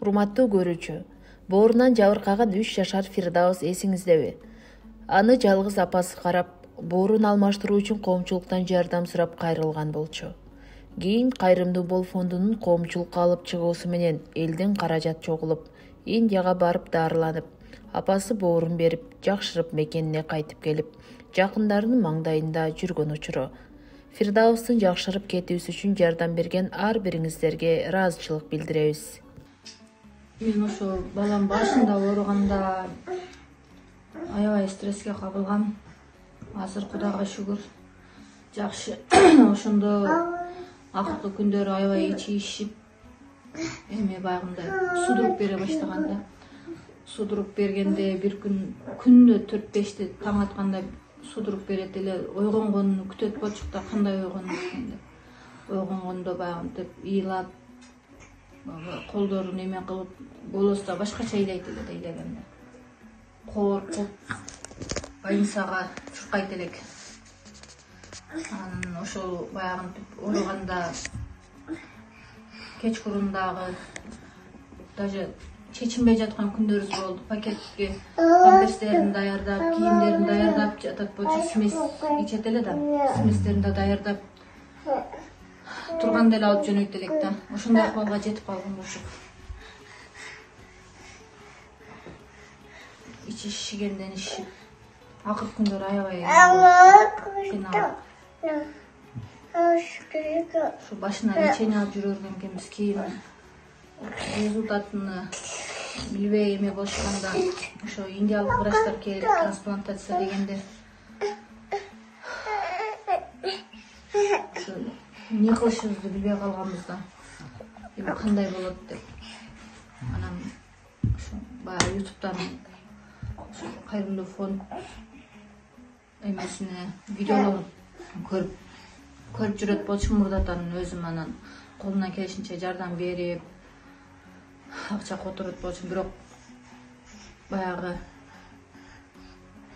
Урматтуу көрүүчү, боорунан жабыркаган 3 жашар Фирдаус эсиңиздеби? Аны жалгыз апасы карап, боорун алмаштыруу үчүн коомчулуктан жардам сурап кайрылган болчу. Кийин Кайрымдуу Бол фондунун коомчулукка алып чыгуусу менен элден каражат чогулуп, Индияга барып дарыланып, апасы боорун берип, жакшырып мекенине кайтып келип, жакындарынын маңдайында жүргөн учуру. Фирдаустун жакшырып кетүүсү үчүн жардам берген ар бириңиздерге ыраазычылык билдиребиз. Мен ошо балам башында ооруганда аябай стресске кабылгам. Азыр Кудайга шүгүр жакшы. Ошондо акыркы күндөрү аябай ичи ишип, эми баягындай судурук бере баштаганда, судурук бергенде бир күндө 4-5 таң атканда судурук берет эле, ойгонгонун күтөт болчук да, кандай ойгонуп экен деп. Ойгонгондо баягынтип ыйлап, колдорун эме кылып, болосу да башкача ыйлайт эле да ыйлаганда. Коркуп, больницага чуркайт элек. Анан ошол баягынтип ооруганда кечкурун дагы даже чечинбей жаткан күндөрүбүз болду. Пакетке памперстерин даярдап, кийимдерин даярдап жатат болчу, смесь ичет эле да, сместерин да даярдап турганда эле алып жөнөйт элек да. Ошондой акыбалга жетип калган болчук. Ичи шишигенден ишип, акыркы күндөр аябай кыйналып. Şu başına reçeni alıp жүрөргөн экенбиз. Кийин результатını билбей эме болушканда ошо индиялык врачтар келип трансплантация дегенде ошо эмне кылышыбызды билбей калганбыз да. Эми кандай болот деп. Анан ошо баягы YouTube'дан ошо Кайрымдуу фонд эмесине видеолорун көрүп жүрөт болчумун мурдатан өзүм, анан колумдан келишинче жардам берип, акча которот болчумун, бирок баягы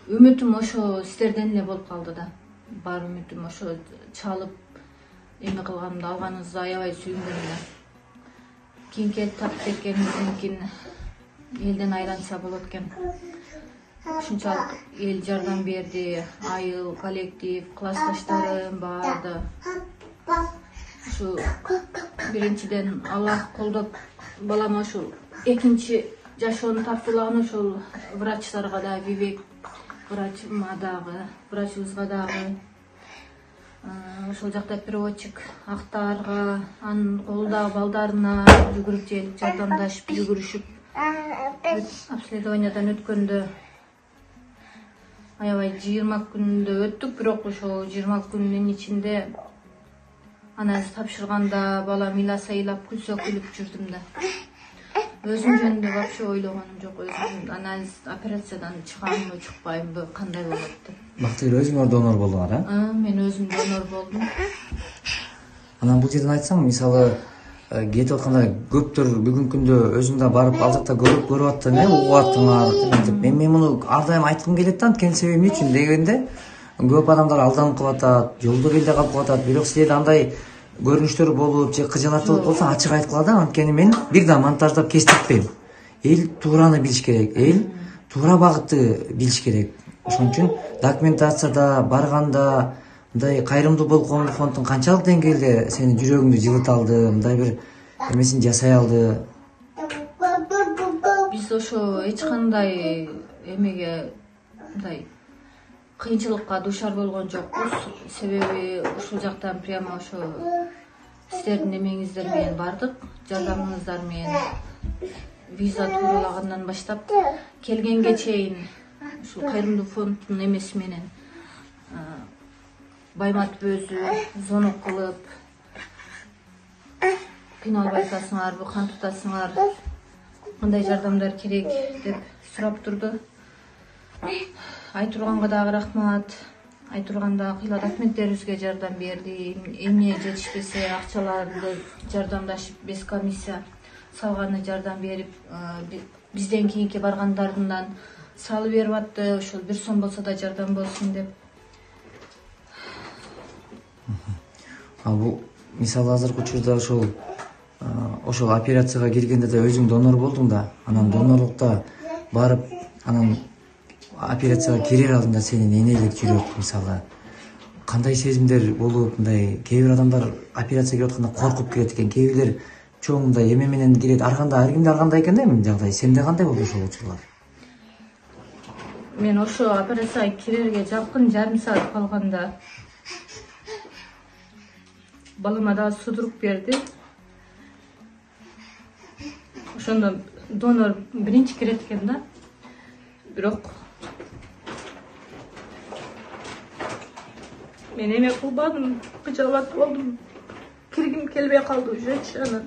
үмүтүм ошо сиздерден эле болуп калды да. Бар үмүтүм ошо чалып эме кылганымды алганыңызды аябай сүйүндүм да. Кийинки этап кеткениңизден кийин элден айранса болот экен. Ушунчалык эл жардам берди, айыл, коллектив, классташтарым барды. Ушу биринчиден Аллах колдоп, балам ошол экинчи жашоону тартуулаган ошол врачтарга да, Вивек врачыма дагы, врачыбызга дагы, ошол жакта переводчик Актарга, анын колундагы балдарына жүгүрүп келип, жардамдашып, жүгүрүшүп, обследованиядан өткөндө аябай 20 күндө өттүк, бирок ошол 20 күндүн ичинде анализ тапшырганда балам ыйласа ыйлап, күлсө күлүп жүрдүм да. Өзүм жөнүндө вообще ойлогонум жок. Өзүм анализ операциядан чыгамбы, чыкпаймбы, кандай болот деп. Бактыгүл, өзүңөр донор болдуңар, а? Мен өзүм донор болдум. Анан бул жерден айтсам, мисалы кетип атканда көптөр бүгүнкү күндө өзүң да барып ал жакта көрүп аттың, угуп аттыңар. Мен муну ар дайым айткым келет да, анткени себеби эмне үчүн дегенде көп адамдар алданып калып атат, жолдо келде калып атат. Бирок силерде андай көрүнүштөр болуп же кыжалаттуулук болсо ачык айткыла да, анткени мен бир да монтаждап кестиртпейм. Эл туураны билиш керек, эл туура багытты билиш керек. Ошон үчүн документацияда барганда мындай Кайрымдуу Бол коомдук фонддун канчалык деңгээлде сени жүрөгүңдү жылыта алды, мындай бир эмесин жасай алды? Биз ошо эч кандай эмеге мындай кыйынчылыкка дуушар болгон жокпуз. Себеби ушул жактан прямо ошо сиздердин эмеңиздер менен бардык, жардамыңыздар менен виза туруулагандан баштап келгенге чейин ушул Кайрымдуу фонддун эмеси менен байматып өзү звонок кылып, кыйналбай атасыңарбы, кан тутасыңар, кандай жардамдар керек деп сурап турду. Айтурганга дагы рахмат. Айтурганда кыйла документтерибизге жардам берди. Эмне жетишпесе акчаларды жардамдашып, без комиссия салганы жардам берип, бизден кийинки баргандардын салып берип атты. Ошол 1 сом болсо да жардам болсун деп. Бул мисалы азыркы учурда ошол ошол операцияга киргенде да өзүң донор болдуң да, анан донорлукта барып, анан операцияга кирер алдында сенин энелик жүрөк мисалы кандай сезимдер болуп, мындай кээ бир адамдар операция кирип атканда коркуп кирет экен, кээ бирлер чоң мындай эме менен кирет. Ар кимде ар кандай экен да эми жагдай. Сенде кандай болду ошол учурлар? Мен ошо операцияга кирерге жакын жарым саат калганда балама да судурук берди. Ошондо донор биринчи кирет экен да. Бирок мен эме кылбадым, кыжалат болдум. Киргим келбей калды уже. Анан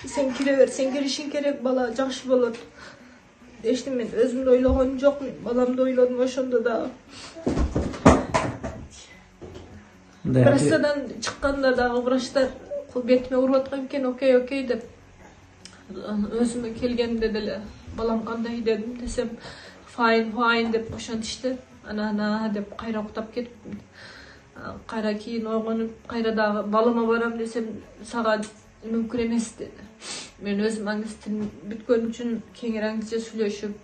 сен кире бер, сен киришиң керек, бала жакшы болот дештим. Мен өзүмдү ойлогон жокмун, баламды ойлодум ошондо да. Врачтардан чыкканда дагы врачтар бетиме уруп аткан экен, окей деп. Өзүмө келгенде деле балам кандай десем, fine деп ошентишти. Ana деп кайра уктап кетиптим. Кайра кийин ойгонуп, кайра дагы балама барам десем, сага мүмкүн эмес деди. Мен өзүм аңыз тил бүткөн үчүн кеңиреңче сүйлөшүп,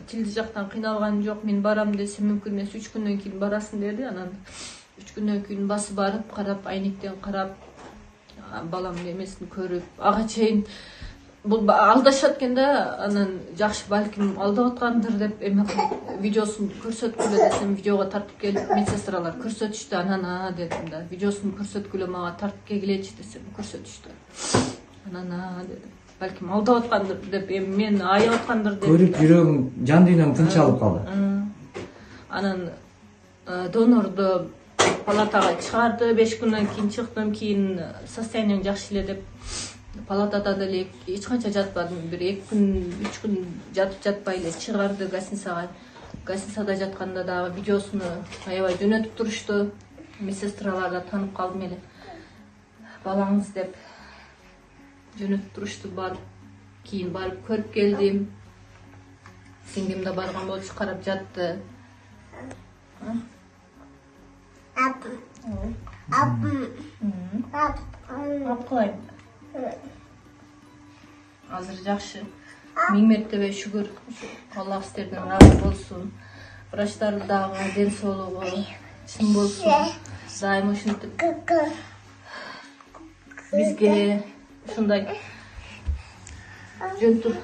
тилди жактан кыйналганым жок. Мен барам десем мүмкүн эмес, 3 күндөн кийин барасың деди. Анан 3 күндөн кийин басы барып, карап, айнектен карап, баламдын эмесин көрүп, ага чейин бул алдашат экен да. Анан жакшы балким алдап аткандыр деп эме видеосун көрсөткүлө десем, видеого тартып келип медсестралар көрсөтүштү. Анан дедим да, видеосун көрсөткүлө мага тартып келгилечи десем, көрсөтүштү. Анан дедим, балким алдап аткандыр деп, эми мен аяп аткандыр деп көрүп жүрөгүм, жан дүйнөм тынчалып калды. Анан донорду палатага чыгарды, 5 күндөн кийин чыктым. Кийин состояниең жакшы эле деп палатада деле эч канча жатпадым. Бир 2 күн, 3 күн жатып жатпай эле чыгарды гостиницага. Гостиницада жатканда дагы видеосуну аябай жөнөтүп турушту. Медсестралар да танып калдым эле. Балаңыз деп жөнөтүп турушту. Кийин барып көрүп келдим. Сиңдим да барган болчу, карап жатты. Апкылайм. Азыр жакшы. Миң мертебе шүгүр. Аллах сиздерден разы болсун. Врачтар дагы ден соолугу чын болсун. Дайым ушинтип бизге ушундай жөнтүп.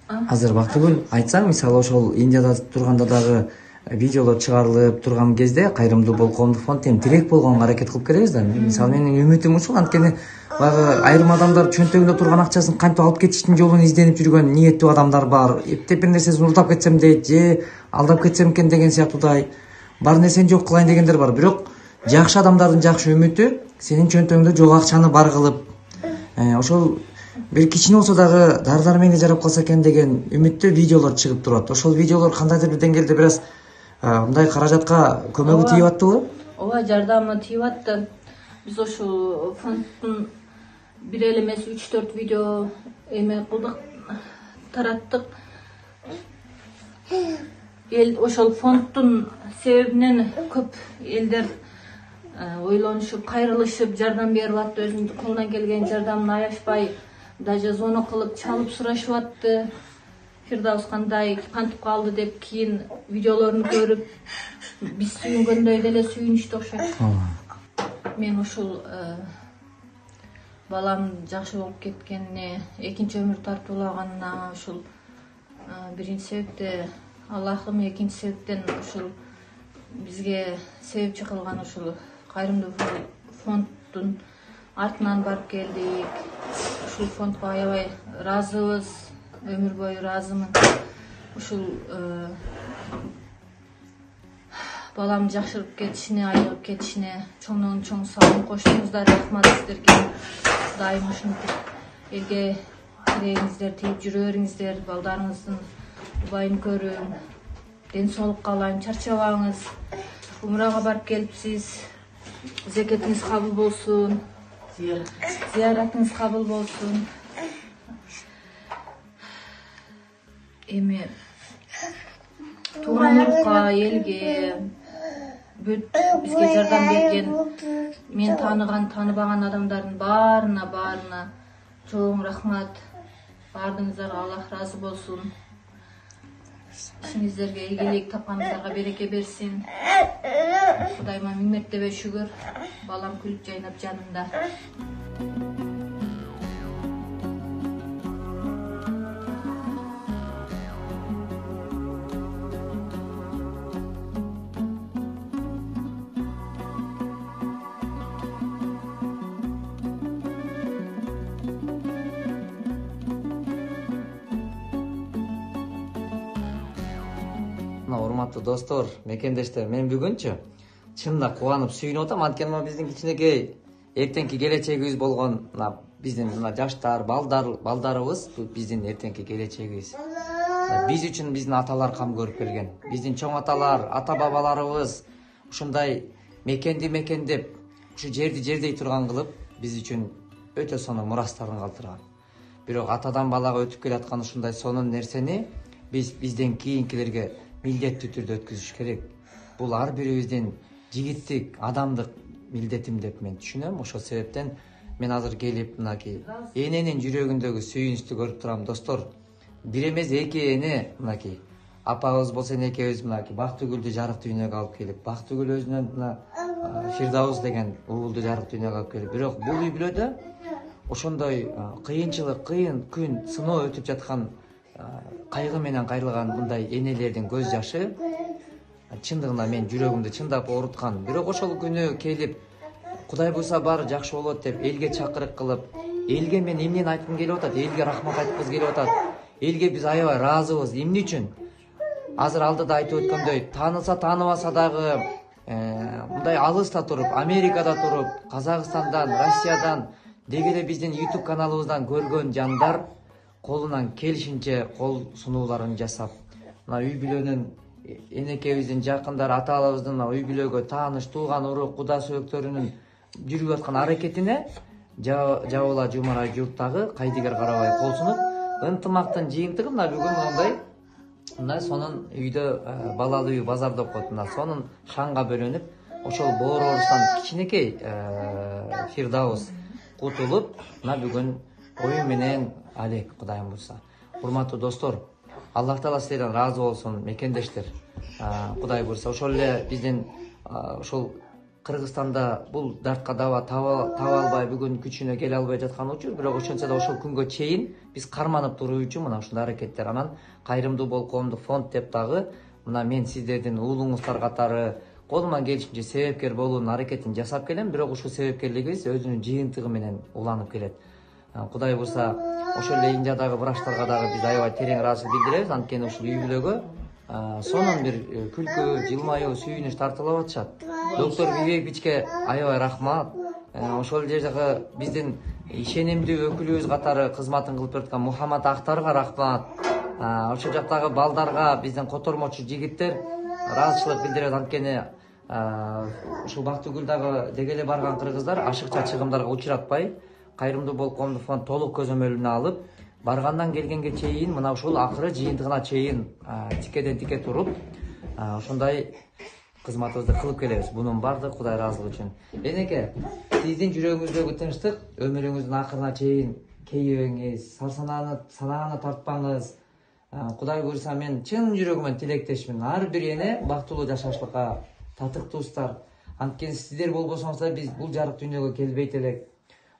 Азыр Бактыгүл, айтсаң, мисалы ошол Индияда турганда дагы видеолор чыгарылып турган кезде Кайрымдуу Бол коомдук фонд эми тирек болгонго аракет кылып келебиз да. Мисалы менин үмүтүм ушул, анткени баягы айрым адамдар чөнтөгүндө турган акчасын кантип алып кетиштин жолун изденип жүргөн ниеттүү адамдар бар. Эптеп бир нерсесин уртап кетсем дейт, же алдап кетсем экен деген сыяктуудай бар нерсени жок кылайын дегендер бар. Бирок жакшы адамдардын жакшы үмүтү сенин чөнтөгүңдө жок акчаны бар кылып, ошол бир кичине болсо дагы дар-дарменге жарап калса экен деген үмүттө видеолор чыгып турат. Ошол видеолор кандайдыр бир деңгээлде бир аз мындай каражатка көмөгү тийип аттыбы? Ооба, жардамы тийип атты. Биз ошол фонддун бир эле эмес 3-4 видео эме кылдык, тараттык. Эл ошол фонддун себебинен көп элдер ойлонушуп, кайрылышып, жардам берип атты. Өзүнүн колунан келген жардамын аябай, даже звонок кылып чалып сурашып атты. Фирдаус кандай, кантип калды деп. Кийин видеолорун көрүп, биз сүйүнгөндөй деле сүйүнүштү окшойт. Мен ушул балам жакшы болуп кеткенине, экинчи өмүр тартуулаганына ушул биринчи себепте Аллахым, экинчи себептен ушул бизге себепчи кылган ушул Кайрымдуу фонддун артынан барып келдик. Ушул фондго аябай ыраазыбыз, өмүр бою ыраазымын. Ушул балам жакшырып кетишине, айыгып кетишине чоңдон чоң салым коштуңуздар. Рахмат сиздерге. Дайым ушинтип элге тирегиңиздер тийип жүрө бериңиздер. Балдарыңыздын убайын көрүн, ден соолук каалайм, чарчабаңыз. Умрага барып келипсиз. Зекетиңиз кабыл болсун. Зияратыңыз кабыл болсун. Эми тууган урукка, элге, бизге жардам берген мен таныган тааныбаган адамдардын баарына чоң рахмат. Баардыгыңыздарга Аллах разы болсун. İşinizlerge ийгилик тапканыңыздарга береке берсин. Кудайыма миң мертебе шүгүр. Балам күлүп жайнап жанымда. Урматтуу достор, мекендештер, мен бүгүнчү чынында кубанып сүйүнүп атам. Анткени биздин кичинекей эртеңки келечегибиз болгон биздин жаштар, балдарыбыз биздин эртеңки келечегибиз. Биз үчүн биздин аталар кам көрүп келген. Биздин чоң аталар, ата бабаларыбыз ушундай мекенди мекендеп, ушу жерди жердей турган кылып, биз үчүн өтө сонун мурастарын калтырган. Бирок атадан балага өтүп келаткан ушундай сонун нерсени бизден кийинкилерге милдеттүү түрдө өткүзүш керек. Бул ар бирибиздин жигиттик, адамдык милдетим деп мен түшүнөм. Ошол себептен мен азыр келип мынакей эненин жүрөгүндөгү сүйүнүчтү көрүп турам. Достор, бир эмес эки эне мынакей апабыз болсо экөөбүз мынакей Бактыгүлдү жарык дүйнөгө алып келип, Бактыгүл өзүнөн Фирдаус деген уулду жарык дүйнөгө алып келип. Бирок бул үй бүлөдө ошондой кыйынчылык, кыйын күн, сыноо өтүп жаткан, кайгы менен кайрылган мындай энелердин көз жашы чындыгында мен жүрөгүмдү чындап ооруткан. Бирок ошол күнү келип, Кудай буйрса баары жакшы болот деп элге чакырык кылып, элге мен эмнени айткым келип атат, элге рахмат айткыбыз келип атат. Элге биз аябай ыраазыбыз. Эмне үчүн? Азыр алдыда айтып өткөндөй, таанылса тааныбаса дагы мындай алыста туруп, Америкада туруп, Казакстандан, Россиядан, деги эле биздин YouTube каналыбыздан көргөн жандар колунан келишинче кол сунууларын жасап, мына үй бүлөнүн энекебиздин жакындары, ата-бабабыздын үй бүлөгө тааныш, тууган урук, куда сөөктөрүнүн жүрүп аткан аракетине жабыла жумарай журттагы кайдыгер карабай кол сунуп, ынтымактын жыйынтыгы мына бүгүн мындай сонун үйдө балалуу үй базар деп коет. Мына сонун шаңга бөлөнүп, ошол боор оорусунан кичинекей Фирдаус кутулуп, мына бүгүн оюн менен алек, Кудайым буйрса. Урматтуу достор, Аллах Таала силерден разы болсун, мекендештер. Кудай буйрса, ошол эле биздин ошол Кыргызстанда бул дартка даба таба албай, бүгүн күчүнө келе албай жаткан учур, бирок ошентсе да ошол күнгө чейин биз карманып туруу үчүн мына ушундай аракеттер. Анан Кайрымдуу Бол коомдук фонд деп дагы мына мен сиздердин уулуңуздар катары колуман келишинче себепкер болуунун аракетин жасап келем, бирок ушул себепкерлигибиз өзүнүн жыйынтыгы менен уланып келет. Кудай буйрса, ошол эле Индиядагы врачтарга дагы биз аябай терең ыраазычылык билдиребиз. Анткени ушул үй бүлөгө сонун бир күлкү, жылмаюу, сүйүнүч тартылып атышат. Доктор Бибекбичке аябай рахмат. Ошол жердеги биздин ишенимдүү өкүлүбүз катары кызматын кылып бераткан Мухаммад Актарга рахмат. Ошол жактагы балдарга, биздин котормочу жигиттер ыраазычылык билдирет. Анткени ушул Бактыгүл дагы деги эле барган кыргыздар ашыкча чыгымдарга учуратпай, Кайрымдуу Бол коомдук фонд толук көзөмөлүнө алып, баргандан келгенге чейин мына ушул акыры жыйынтыгына чейин тикеден тике туруп, ошондой кызматыбызды кылып келебиз. Бунун баардыгы Кудай ыраазылыгы үчүн. Энеке, сиздин жүрөгүңүздөгү тынчтык өмүрүңүздүн акырына чейин кейибеңиз, санааны тартпаңыз. Кудай буйрса, мен чын жүрөгүмөн тилектешмин. Ар бир эне бактылуу жашашлыкка татыктуусуздар. Анткени сиздер болбосоңуздар биз бул жарык дүйнөгө келбейт элек.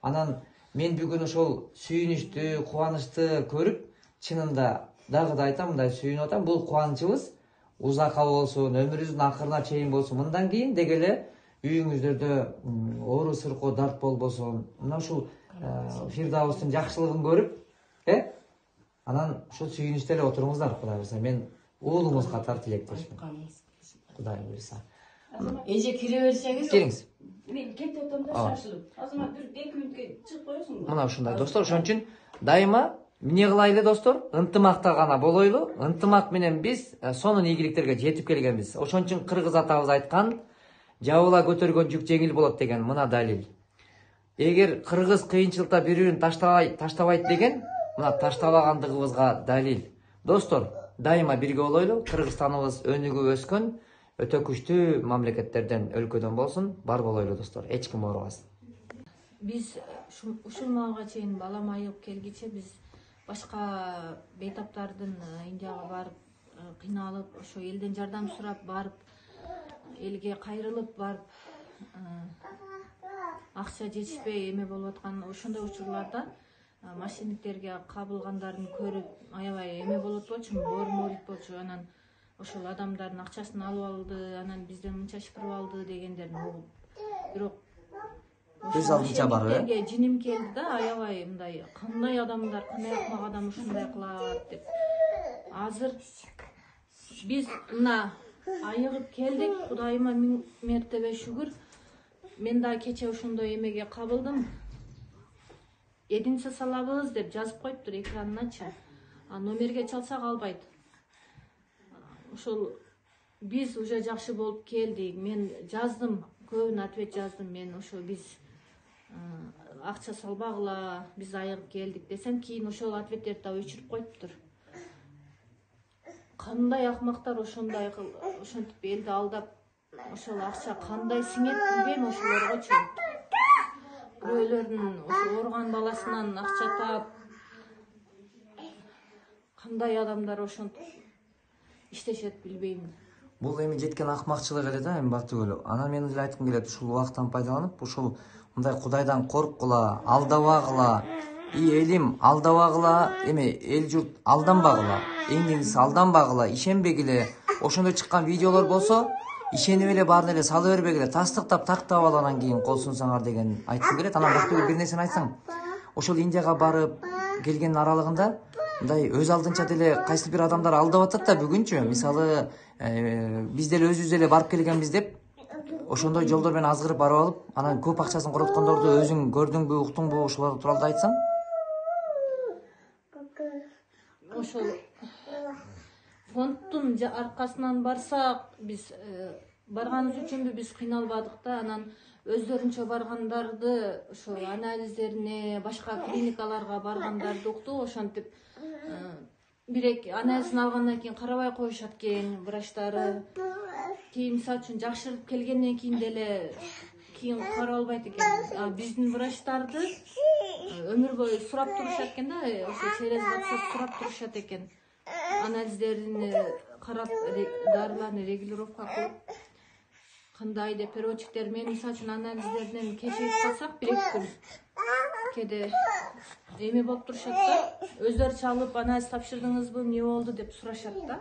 Анан мен бүгүн ошол сүйүнүчтү, кубанычты көрүп, чынында дагы да айтам, мындай сүйүнүп атам. Бул кубанычыбыз узакка болсун, өмүрүбүздүн акырына чейин болсун. Мындан кийин деги эле үйүңүздөрдө оору сыркоо дарт болбосун. Мына ушул Фирдаустун жакшылыгын көрүп, анан ушул сүйүнүчтө эле отуруңуздар. Кудай буйрса, мен уулуңуз катары тилектешмин. Кудай буйрса. Эже кире берсеңиз. Келиңиз. Мен кетип атам да шашылып. Азырма бир 2 мүнөткө чыгып коесуң. Мына ушундай достор, ошон үчүн дайыма эмне кылайлы достор? Ынтымакта гана болойлу. Ынтымак менен биз сонун ийгиликтерге жетип келгенбиз. Ошон үчүн кыргыз атабыз айткан, жабыла көтөргөн жүк жеңил болот деген мына далил. Эгер кыргыз кыйынчылыкта бири-бирин таштабайт деген, мына таштабагандыгыбызга далил. Достор, дайыма бирге болойлу. Кыргызстаныбыз өнүгүп өскөн, өтө күчтүү мамлекеттерден, өлкөдөн болсун, бар болойлу достор. Эч ким оорубасын. Биз ушул маалга чейин балам айыгып келгиче биз башка бейтаптардын Индияга барып кыйналып, ошо элден жардам сурап барып, элге кайрылып барып, акча жетишпей эме болуп аткан ошондой учурларда мошенниктерге кабылгандарын көрүп аябай эме болот болчумун, боорум ооруйт болчу. Анан ошол адамдардын акчасын алып алды, анан бизден мынча шыпырып алды дегендерин угуп. Бирок Өз алдынча барып, мошенниктерге жиним келди да, аябай мындай кандай адамдар, кандай акмак адам ушундай кылат деп. Азыр биз мына айыгып келдик, Кудайыма миң мертебе шүгүр. Мен да кече ошондой эмеге кабылдым. Единица салабыз деп жазып коюптур экраныначы. Номерге чалсак албайт. Ошол биз уже жакшы болуп келдик. Мен жаздым, көбүнө ответ жаздым. Мен ошо биз акча салбагыла, биз айыгып келдик десем, кийин ошол ответтерди да өчүрүп коюптур. Кандай акмактар ошентип элди алдап, ошол акча кандай сиңет билбейм ошолоргочу. Бирөөлөрдүн ошо ооруган баласынан акча таап, кандай адамдар ошентип иштешет билбейм. Бул эми жеткен акмакчылык эле да, эми Бактыгүл. Анан мен эле айткым келет, ушул убакыттан пайдаланып, ушул мындай Кудайдан корккула, алдабагыла, элим алдабагыла, эми эл журт алданбагыла, эң негизгиси алданбагыла, ишенбегиле. Ошондой чыккан видеолор болсо, ишенип эле баарын эле сала бербегиле, тастыктап тактап алып анан кийин кол сунсаңар деген айткым келет. Анан Бактыгүл бир нерсени айтсаң, ошол Индияга барып келгендин аралыгында мындай өз алдынча деле кайсы бир адамдар алдап атат да бүгүнчү. Мисалы, биз деле өзүбүз эле барып келгенбиз деп, ошондой жолдор менен азгырып барып алып, анан көп акчасын короткондорду өзүң көрдүңбү, уктуңбу, ошолор тууралуу айтсаң? Ошол фонддун аркасынан барсак, биз барганыбыз үчүнбү биз кыйналбадык да. Анан өздөрүнчө баргандарды, ошо анализдерине, башка клиникаларга баргандарды уктук. Ошентип бирек анализин алгандан кийин карабай коюшат экен врачтары. Кийин мисалы үчүн жакшырып келгенден кийин деле кийин каралбайт экен. Биздин врачтарды өмүр бою сурап турушат экен да, ошо через WhatsApp сурап турушат экен. Анализдерин карап, дарыларын регулировка кылып, кандай деп переводчиктер мен мисалы үчүн анализдерден кечигип калсак, 1-2 күн кеде эме болуп турушат да. Өздөрү чалып, анализ тапшырдыңызбы, эмне болду деп сурашат да.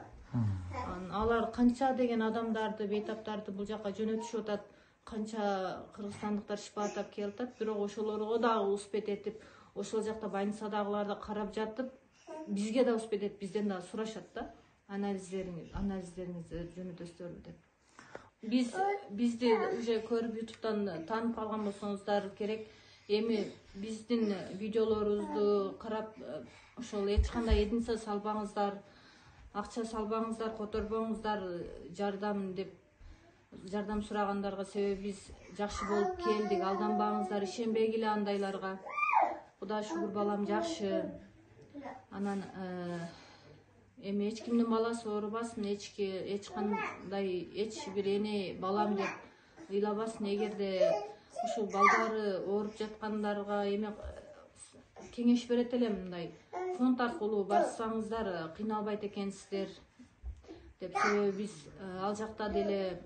Алар канча деген адамдарды, бейтаптарды бул жака жөнөтүшүп атат, канча кыргызстандыктар шифа тап келип атат. Бирок ошолорго дагы успет этип, ошол жакта больницадагыларды карап жатып, бизге да успет этип, бизден да сурашат да, анализдериңизди жөнөтөсүзбү деп. Бизди уже көрүп YouTube'дан таанып калган болсоңуздар керек. Эми биздин видеолорубузду карап, ошол эч кандай единица салбаңыздар, акча салбаңыздар, которбоңуздар, жардам сурагандарга, себеби биз жакшы болуп келдик. Алданбаңыздар, ишенбегиле андайларга. Кудай шүгүр, балам жакшы. Анан эми эч кимдин баласы оорубасын, эч кандай эч бир эне балам деп ыйлабасын. Эгерде ушул балдары ооруп жаткандарга эме кеңеш берет элем, мындай фонд аркылуу барсаңыздар кыйналбайт экенсиздер деп. Себеби биз ал жакта деле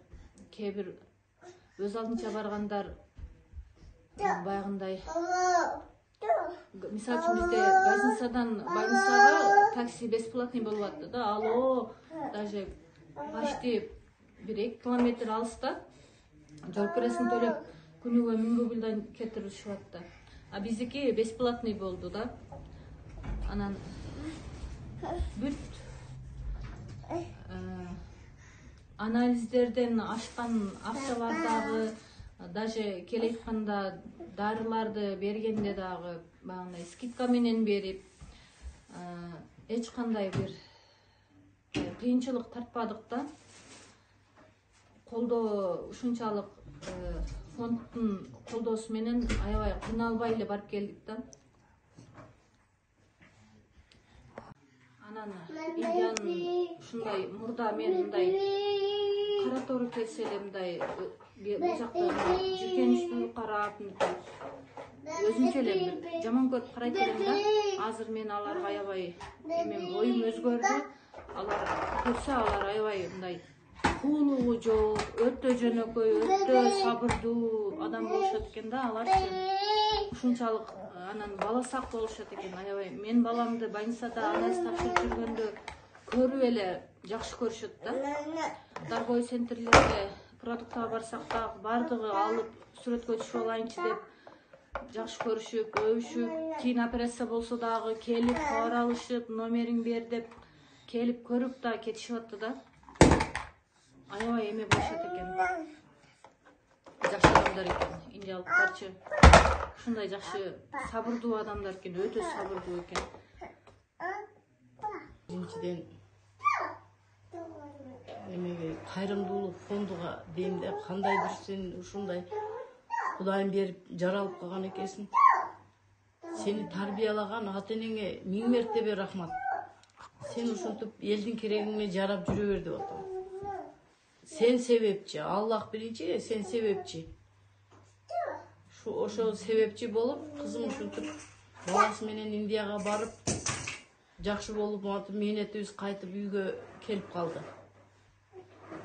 кээ бир өз алдынча баргандар баягындай, мисалы үчүн бизде больницага такси бесплатный болуп атты да. Алло, даже почти 1-2 километр алыста жол киресин төлөп күнүгө 1000 рубльдан кетиришип атты. Биздики бесплатный болду да. Анан бүт анализдерден ашкан акчалардагы, даже келейтканда дарыларды бергенде дагы баягындай скидка менен берип, эч кандай бир кыйынчылык тартпадык да. Колдоо ушунчалык фонддун колдоосу менен аябай кыйналбай эле барып келдик да. Анан Индиянын ушундай мурда мен мындай кара тору келсе эле мындай бул жакта жүргөнүчтүү карап өзүнчө эле бир жаман көрүп карайт элем да. Азыр мен аларга аябай оюм өзгөрдү. Алар көрсө алар аябай мындай куулугу жок, өтө жөнөкөй, өтө сабырдуу адам болушат экен да. Аларчы ушунчалык анан бала сак болушат экен. Аябай мен баламды больницада анализ тапшырып жүргөндө көрүп эле жакшы көрүшөт да. Торговый центрлерге продуктка барсак да бардыгы алып сүрөткө түшүп алайынчы деп жакшы көрүшүп, өбүшүп, кийин операция болсо дагы келип кабар алышып, номериң бер деп келип көрүп да кетишип атты да. Аябай эме болушат экен. Жакшы адамдар экен. Индиялыктарчы ушундай жакшы сабырдуу адамдар экен, өтө сабырдуу экен. Биринчиден эмеге кайрымдуулук фондуга дейм да, кандайдыр сен ушундай Кудайым берип жаралып калган экенсиң. Сени тарбиялаган ата-энеңе 1000 мертебе рахмат. Сен ушинтип элдин керегиңе жарап жүрө бер деп атам. Сен себепчи, Аллах биринчи, сен себепчи. Ошо себепчи болуп, кызым ушинтип баласы менен Индияга барып, жакшы болуп, атып мээнетибиз кайтып үйгө келип калды.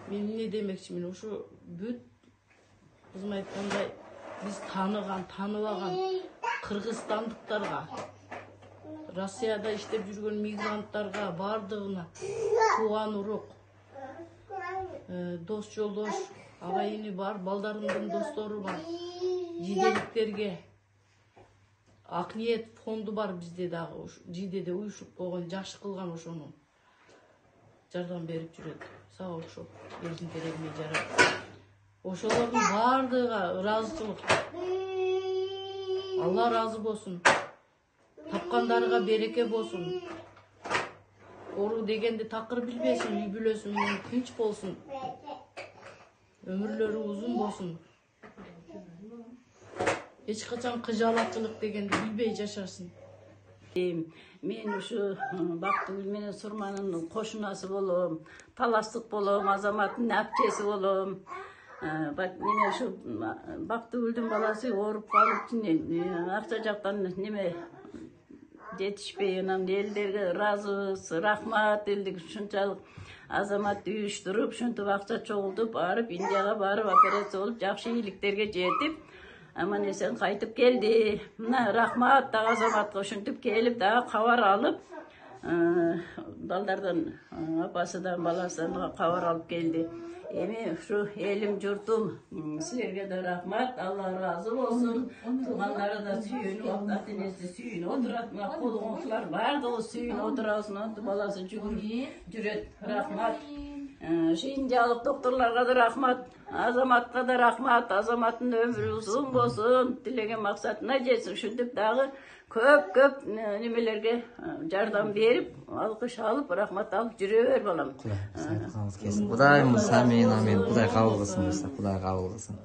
Мен эмне демекчимин, ушу бүт кызым айткандай биз таныган, таныбаган кыргызстандыктарга, Россияда иштеп жүргөн мигранттарга бардыгына тууган урук, дос жолдош, агайыны бар, балдарымдын достору бар, жиделиктерге Ак ниет фонду бар бизде дагы, жидеде уюшуп койгон, жакшы кылган ошону жардам берип жүрөт. Сага окшоп, элдин керегине жарап. Ошолордун бардыгына ыраазычылык. Алла разы болсун. Тапкандарга береке болсун. Ору дегенди такыр билбесин, үй бүлөсү менен тынч болсун. Өмүрлөрү узун болсун. Эч качан кыжаалатчылык дегенди билбей жашасын. Мен ушу Бактыгүл менен Сурманын кошунасы болом, таластык болом, Азаматтын апчеси болом. Неме ушу Бактыгүлдүн баласы ооруп калып, акча жактан неме жетишпей, анан элдерге ыраазыбыз, рахмат элдик ушунчалык Азаматты уюштуруп, ушинтип акча чогултуп, барып Индияга барып операция болуп, жакшы ийгиликтерге жетип, аман эсен кайтып келди. Мына рахмат дагы Азаматка ушинтип келип дагы кабар алып, балдардан апасыдан баласынан кабар алып келди. Эми ушу элим журтум силерге да рахмат, Алла разы болсун. Туугандары да сүйүнүп, ата-энеси сүйүнүп отурат. Мына колуңуздар бардыгы сүйүнүп отурабыз, баласы жүгүрүп жүрөт. Рахмат. Индиялык докторлорго да рахмат, Азаматка да рахмат. Азаматтын өмүрү узун болсун, тилеген максатына жетсин. Ушинтип дагы көп немелерге жардам берип, алкыш алып, рахмат алып жүрө бер балам. Кудайым амин, Кудай кабыл кылсын, Кудай кабыл кылсын.